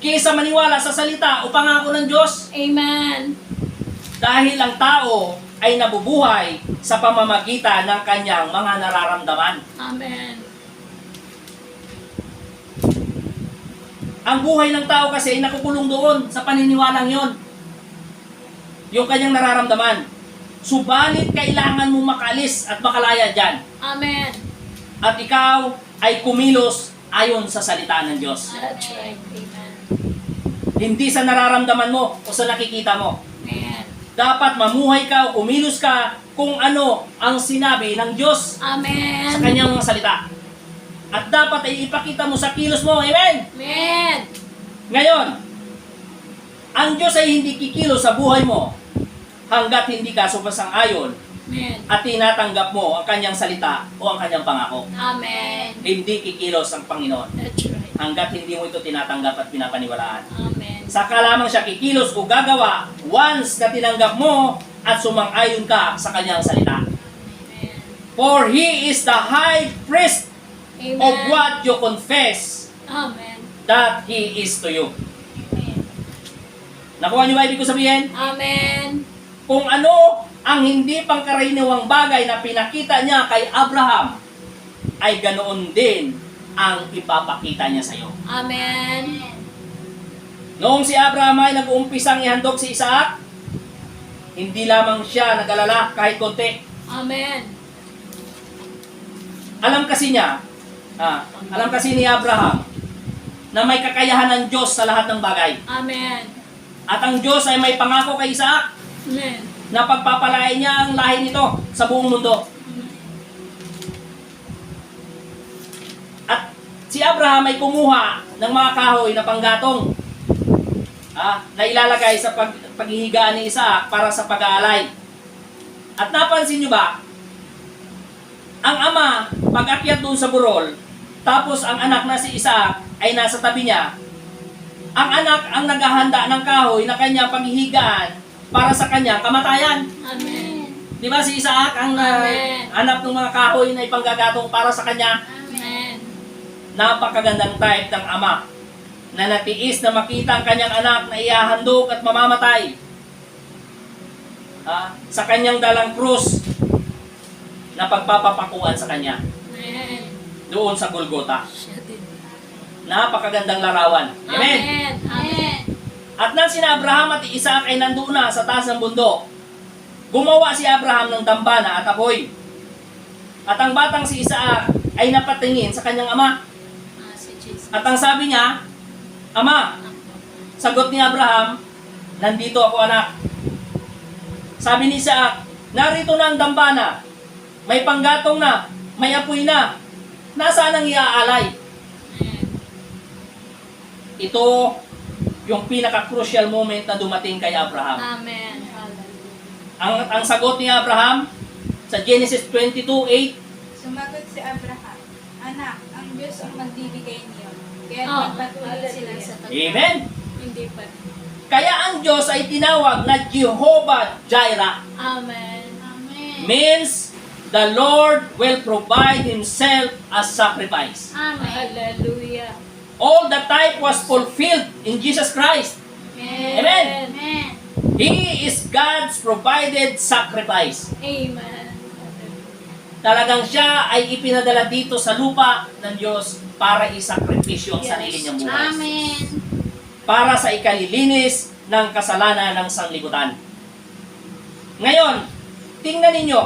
kaysa maniwala sa salita o pangako ng Diyos. Amen. Dahil ang tao ay nabubuhay sa pamamagitan ng kanyang mga nararamdaman. Amen. Ang buhay ng tao kasi ay nakukulong doon sa paniniwalang yon. Yung kanyang nararamdaman. Subalit kailangan mo makalis at makalaya dyan. Amen. At ikaw ay kumilos ayon sa salita ng Diyos. That's right. Amen. Hindi sa nararamdaman mo o sa nakikita mo. Amen. Dapat mamuhay ka o kumilos ka kung ano ang sinabi ng Diyos sa Amen. kanyang mga salita. At dapat ay ipakita mo sa kilos mo. Amen? Amen. Ngayon, ang Diyos ay hindi kikilos sa buhay mo hanggat hindi ka sumasang-ayon Amen. at tinatanggap mo ang kanyang salita o ang kanyang pangako. Amen. Hindi kikilos ang Panginoon That's right. hanggat hindi mo ito tinatanggap at pinapaniwalaan. Amen. Saka lamang siya kikilos o gagawa once na tinanggap mo at sumang-ayon ka sa kanyang salita. Amen. For He is the high priest Amen. of what you confess Amen. that He is to you. Nakuha niyo ba ibig ko sabihin? Amen. Kung ano ang hindi pangkaraniwang bagay na pinakita niya kay Abraham, ay ganoon din ang ipapakita niya sa iyo. Amen. Noong si Abraham ay nag-uumpisang ihandog si Isaac, hindi lamang siya nag-alala kahit konti. Amen. Alam kasi ni Abraham na may kakayahan ng Diyos sa lahat ng bagay. Amen. At ang Diyos ay may pangako kay Isaac Amen. na pagpapalain niya ang lahi nito sa buong mundo. At si Abraham ay kumuha ng mga kahoy na panggatong na ilalagay sa paghihigaan ni Isaac para sa pag-aalay. At napansin nyo ba, ang ama, pag-akyat doon sa burol, tapos ang anak na si Isaac ay nasa tabi niya, ang anak ang naghahanda ng kahoy na kanyang paghihigaan para sa kanyang kamatayan. Amen. Di ba si Isaac ang Amen. hanap ng mga kahoy na ipanggagatong para sa kanya? Amen. Napakagandang type ng ama na natiis na makita ang kanyang anak na ihahandog at mamamatay sa kanyang dalang krus na pagpapapakuan sa kanya Amen. doon sa Golgota. Napakagandang larawan. Amen. Amen. Amen. At nang sina Abraham at Isaac ay nandoon na sa taas ng bundok, gumawa si Abraham ng dambana at apoy. At ang batang si Isaac ay napatingin sa kanyang ama. Si Jesus. At ang sabi niya, Ama, sagot ni Abraham, nandito ako anak. Sabi ni Isaac, narito na ang dambana, may panggatong na, may apoy na, nasaan ang iaalay? Ito yung pinaka-crucial moment na dumating kay Abraham. Amen. Ang sagot ni Abraham sa Genesis 22:8, Sumagot si Abraham, Anak, ang Diyos ang magbibigay niyo. Kaya Oh, magpatuloy sila sa Amen. Hindi pa. Kaya ang Diyos ay tinawag na Jehovah Jireh. Amen. Amen. Means the Lord will provide Himself as sacrifice. Amen. Hallelujah. All the type was fulfilled in Jesus Christ. Amen. Amen. He is God's provided sacrifice. Amen. Talagang siya ay ipinadala dito sa lupa ng Diyos para isakripisyo ang Yes. sarili niyang buhay. Amen. Para sa ikalilinis ng kasalanan ng sanglibutan. Ngayon, tingnan ninyo,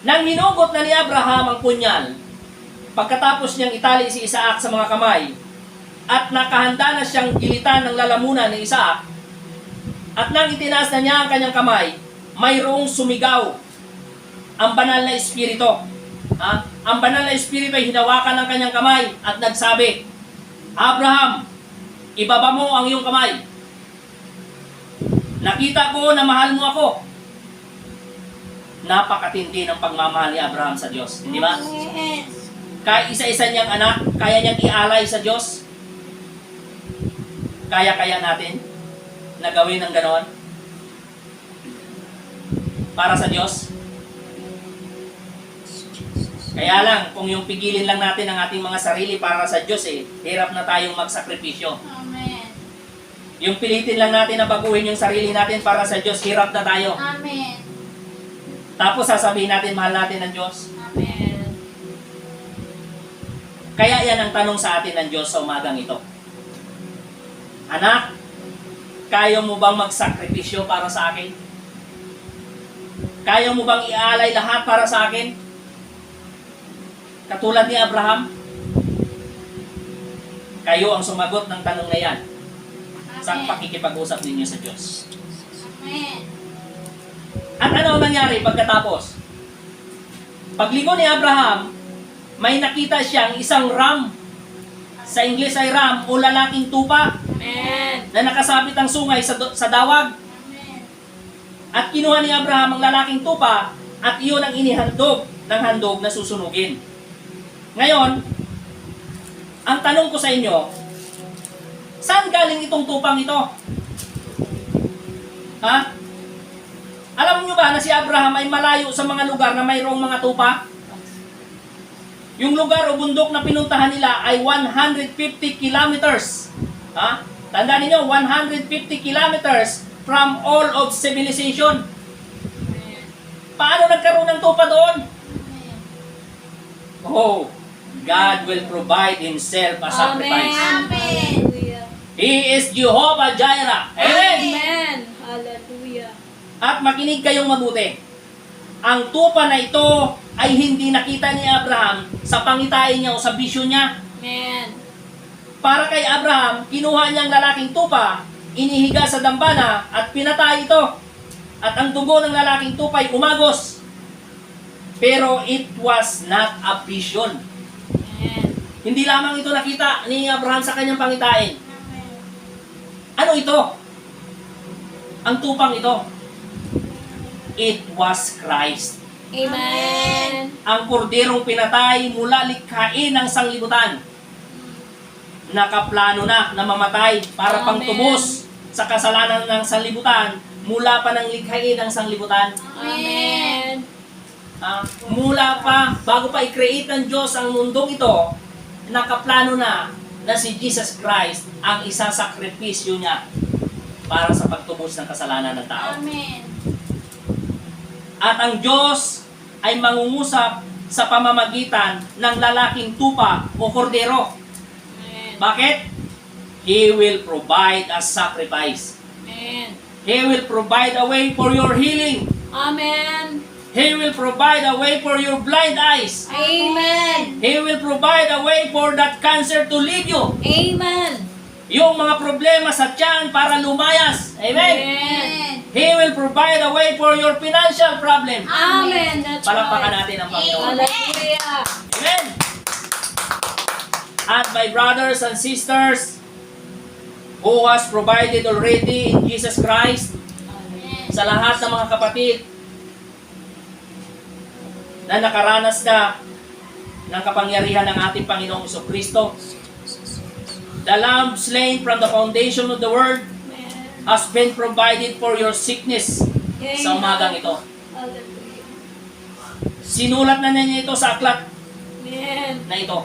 nang hinugot na ni Abraham ang punyal, pagkatapos niyang itali si Isaac sa mga kamay, at nakahanda na siyang gilitan ng lalamunan ni Isaac, at nang itinaas na niya ang kanyang kamay, mayroong sumigaw ang banal na espiritu. Ang banal na espiritu ay hinawakan ng kanyang kamay at nagsabi, Abraham, ibaba mo ang iyong kamay. Nakita ko na mahal mo ako. Napakatindi ng pagmamahal ni Abraham sa Diyos. Hindi ba? Yes. Kaya isa-isa niyang anak, kaya niyang ialay sa Diyos. Kaya natin na gawin ng ganoon para sa Diyos. Kaya lang, kung yung pigilin lang natin ang ating mga sarili para sa Diyos, hirap na tayong magsakripisyo. Amen. Yung pilitin lang natin na baguhin yung sarili natin para sa Diyos, hirap na tayo. Amen. Tapos sasabihin natin, mahal natin ang Diyos. Amen. Kaya yan ang tanong sa atin ng Diyos sa umagang ito. Anak, kaya mo bang magsakripisyo para sa akin? Kaya mo bang ialay lahat para sa akin? Katulad ni Abraham, kayo ang sumagot ng tanong na yan sa Amen. pakikipag-usap ninyo sa Diyos. Amen. At ano ang nangyari pagkatapos? Pagligo ni Abraham, may nakita siyang isang ram. Sa Ingles ay ram o lalaking tupa Amen. na nakasabit ang sungay sa dawag. Amen. At kinuha ni Abraham ang lalaking tupa at iyon ang inihandog ng handog na susunugin. Ngayon, ang tanong ko sa inyo, saan galing itong tupang ito? Ha? Alam niyo ba na si Abraham ay malayo sa mga lugar na mayroong mga tupa? Yung lugar o bundok na pinuntahan nila ay 150 kilometers. Ha? Tandaan niyo, 150 kilometers from all of civilization. Paano nagkaroon ng tupa doon? Oh, God will provide Himself a sacrifice. Amen. Hallelujah. He is Jehovah Jireh. Amen. Amen. Hallelujah. At makinig kayong mabuti. Ang tupa na ito ay hindi nakita ni Abraham sa pangitain niya o sa bisyon niya. Amen. Para kay Abraham, kinuha niyang lalaking tupa, inihiga sa dambana at pinatay ito. At ang dugo ng lalaking tupa ay umagos. Pero it was not a vision. Amen. Hindi lamang ito nakita ni Abraham sa kanyang pangitain. Ano ito? Ang tupang ito. It was Christ. Amen. Ang korderong pinatay mula likhain ng sanglibutan. Nakaplano na mamatay para Amen. pangtubos sa kasalanan ng sanlibutan mula pa ng likhain ng sanglibutan. Amen. Mula pa, bago pa i-create ng Diyos ang mundong ito, nakaplano na si Jesus Christ ang isasakripisyo niya para sa pagtubos ng kasalanan ng tao. Amen. At ang Diyos ay mangungusap sa pamamagitan ng lalaking tupa o kordero. Amen. Bakit? He will provide a sacrifice. Amen. He will provide a way for your healing. Amen. He will provide a way for your blind eyes. Amen. He will provide a way for that cancer to leave you. Amen. Yung mga problema sa tiyan para lumayas. Amen. Amen. He will provide a way for your financial problem. Amen. That's Palakpakan right. natin ang Panginoon. Hallelujah. Amen. At my brothers and sisters, who has provided already in Jesus Christ, Amen. sa lahat ng mga kapatid na nakaranas na ng kapangyarihan ng ating Panginoong Jesucristo, the lamb slain from the foundation of the world Amen. has been provided for your sickness sa umagang ito. Hallelujah. Sinulat na niya ito sa aklat Amen. na ito.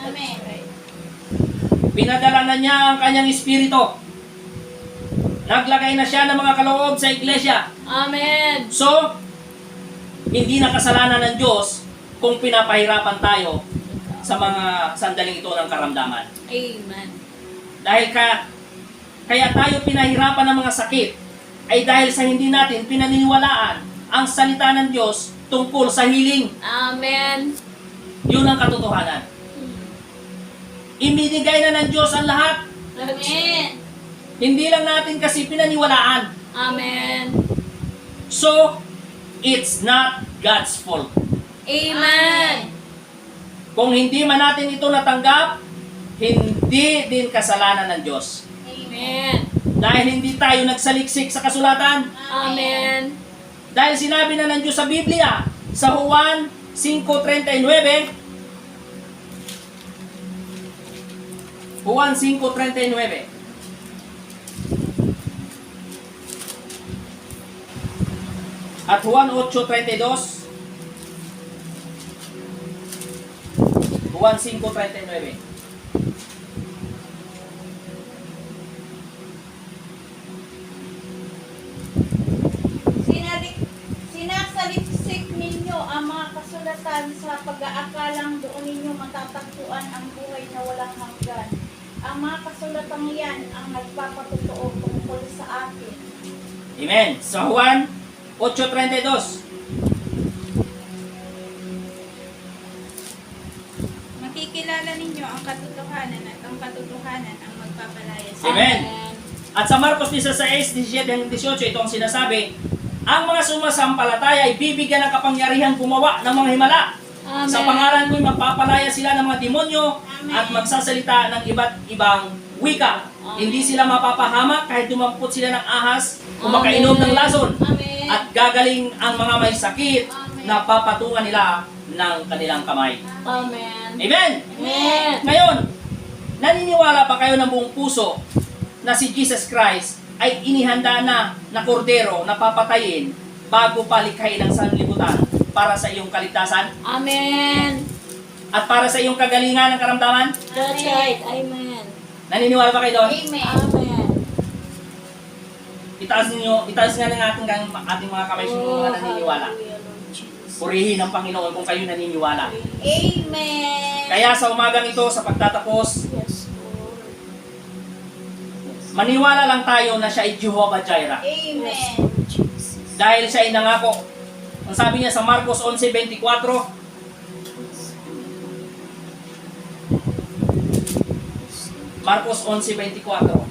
Amen. Pinadala na niya ang kanyang espiritu. Naglagay na siya ng mga kaloob sa iglesia. Amen. So, hindi na kasalanan ng Diyos kung pinapahirapan tayo sa mga sandaling ito ng karamdaman. Amen. Dahil kaya tayo pinahirapan ng mga sakit ay dahil sa hindi natin pinaniniwalaan ang salita ng Diyos tungkol sa healing. Amen. Yun ang katotohanan. Ibinigay na ng Diyos ang lahat. Amen. Hindi lang natin kasi pinaniwalaan. Amen. So, it's not God's fault. Amen. Kung hindi man natin ito natanggap, hindi din kasalanan ng Diyos. Amen. Dahil hindi tayo nagsaliksik sa kasulatan. Amen. Dahil sinabi na ng Diyos sa Biblia, sa Juan 5:39, Juan 5:39. At Juan 8:32. Juan 5:39. Sinasaliksik ninyo ang mga kasulatan sa pag-aakalang doon ninyo matatagpuan ang buhay na walang hanggan. Ang mga kasulatang yan ang nagpapatotoo tungkol sa akin. Amen. Sa Juan 8:32. Makikilala ninyo ang katotohanan at ang katotohanan ang magpapalaya sa Amen. At sa Marcos 16:17-18, ito ang sinasabi, ang mga sumasampalataya ay bibigyan ng kapangyarihan gumawa ng mga himala. Amen. Sa pangalan ko'y magpapalaya sila ng mga demonyo Amen. at magsasalita ng iba't ibang wika. Hindi sila mapapahamak kahit dumampot sila ng ahas o makainom ng lason. Amen. At gagaling ang mga may sakit Amen. na papatungan nila ng kanilang kamay. Amen. Amen! Amen. Ngayon, naniniwala ba kayo ng buong puso na si Jesus Christ ay inihanda na kordero na papatayin bago palikhain ang sanlibutan para sa iyong kaligtasan Amen. at para sa iyong kagalingan ng karamdaman? That's right. Amen. Naniniwala ba kayo doon? Amen. Amen. Itaas nga ng ating mga kamay sa mga naniniwala. Hallelujah, Lord Jesus. Purihin ng Panginoon kung kayo naniniwala. Amen. Kaya sa umagang ito, sa pagtatapos, Yes, Lord. maniwala lang tayo na siya ay Jehovah Jireh. Yes, Amen. Lord Jesus. Dahil siya ay nangako. Ang sabi niya sa Marcos 11:24, Marcos 11:24.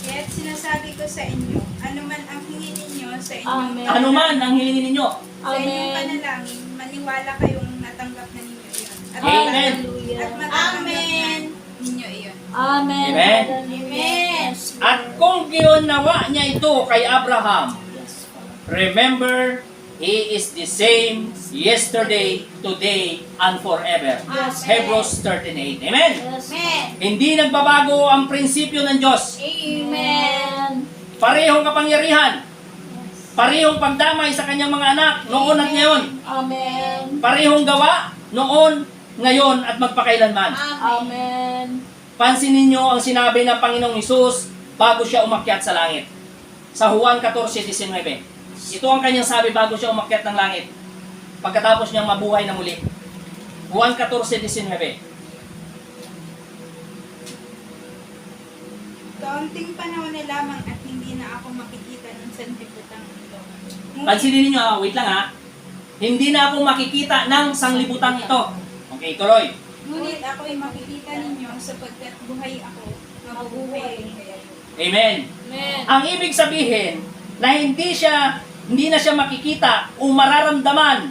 Kaya't sinasabi ko sa inyo, anuman ang hingin ninyo sa inyong, Amen. Ano man ang hilingan ninyo? sa inyong Amen. panalangin, maniwala kayong natanggap na ninyo iyon. At Amen. Hallelujah. At matatanggap Amen. na ninyo iyon. Amen. Amen. Amen. Yes, Lord. At kung ginawa niya ito kay Abraham, Yes, Father. remember He is the same yesterday, today, and forever. Amen. Hebrews 13:8. Amen? Yes. Amen. Hindi nagbabago ang prinsipyo ng Diyos. Amen. Parehong kapangyarihan. Parehong pagdamay sa kanyang mga anak noon at ngayon. Amen. Parehong gawa noon, ngayon, at magpakailanman. Amen. Amen. Pansinin niyo ang sinabi ng Panginoong Hesus bago siya umakyat sa langit. Sa Juan 14:19. Ito ang kanyang sabi bago siya umakyat ng langit. Pagkatapos niyang mabuhay na muli. Juan 14:19. Kaunting panahon na lamang at hindi na ako makikita ng sanlibutang ito. Pansinin niyo, wait lang ha. Hindi na ako makikita ng sanglibutang ito. Okay, tuloy. Ngunit ako'y makikita ninyo sapagkat buhay ako, mabubuhay rin kayo. Amen. Amen. Ang ibig sabihin na hindi na siya makikita o mararamdaman.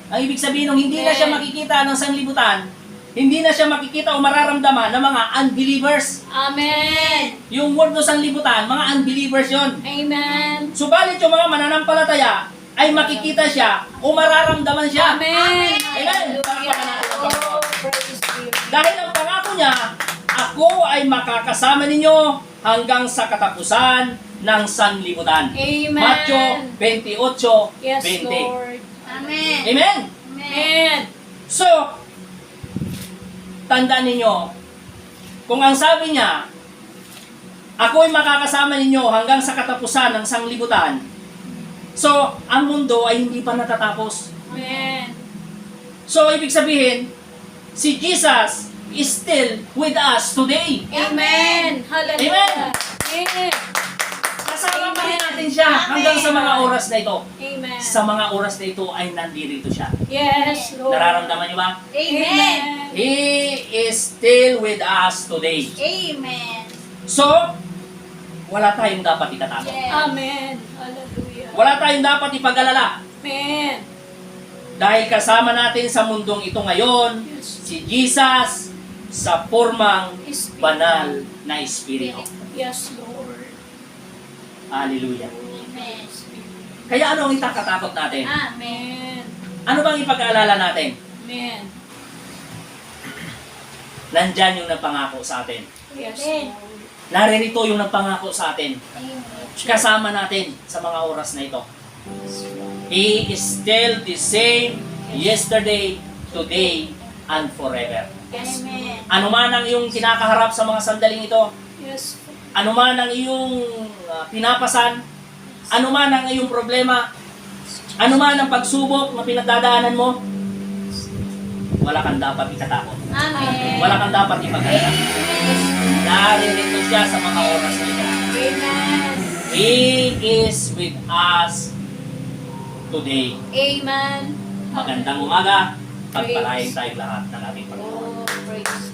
Ang ibig sabihin ng hindi na siya makikita ng sanlibutan, hindi na siya makikita o mararamdaman ng mga unbelievers. Amen. Yung word ng sanlibutan, mga unbelievers yon. Amen. Subalit yung mga mananampalataya ay makikita siya o mararamdaman siya. Amen. Amen. Palakpakan natin ang Panginoon. Praise be. Dahil ang pangako niya, ako ay makakasama ninyo hanggang sa katapusan ng sanlibutan. Amen. Matthew 28:20. Yes, Lord. Amen. Amen. Amen. So, tandaan ninyo, kung ang sabi niya, ako ay makakasama ninyo hanggang sa katapusan ng sanglibutan, so, ang mundo ay hindi pa natatapos. Amen. So, ibig sabihin, si Jesus is still with us today. Amen. Hallelujah. Amen. Amen. Kasama pa rin natin siya hanggang sa mga oras na ito. Amen. Sa mga oras na ito ay nandito siya. Yes, Lord. Nararamdaman niyo ba? Amen. He is still with us today. Amen. So, wala tayong dapat itatakot. Yes. Amen. Hallelujah. Wala tayong dapat ipag-alala. Amen. Dahil kasama natin sa mundong ito ngayon, si Jesus sa formang banal na Espiritu. Yes, Lord. Hallelujah. Amen. Kaya ano ang itakatakot natin? Amen. Ano bang ipag-aalala natin? Amen. Nandyan yung nagpangako sa atin. Yes, Amen. Lord. Naririto yung nagpangako sa atin. Amen. Kasama natin sa mga oras na ito. He is still the same yesterday, today, and forever. Yes, Amen. Ano man ang iyong kinakaharap sa mga sandaling ito, Yes. ano man ang iyong pinapasan, ano man ang iyong problema, ano man ang pagsubok na pinagdadaanan mo, wala kang dapat ikatakot. Amen. Wala kang dapat ipag-alala. Naririto siya sa mga oras na ito. Amen. He is with us today. Amen. Magandang umaga. Pagpalain tayong lahat ng ating Panginoon. Oh, praise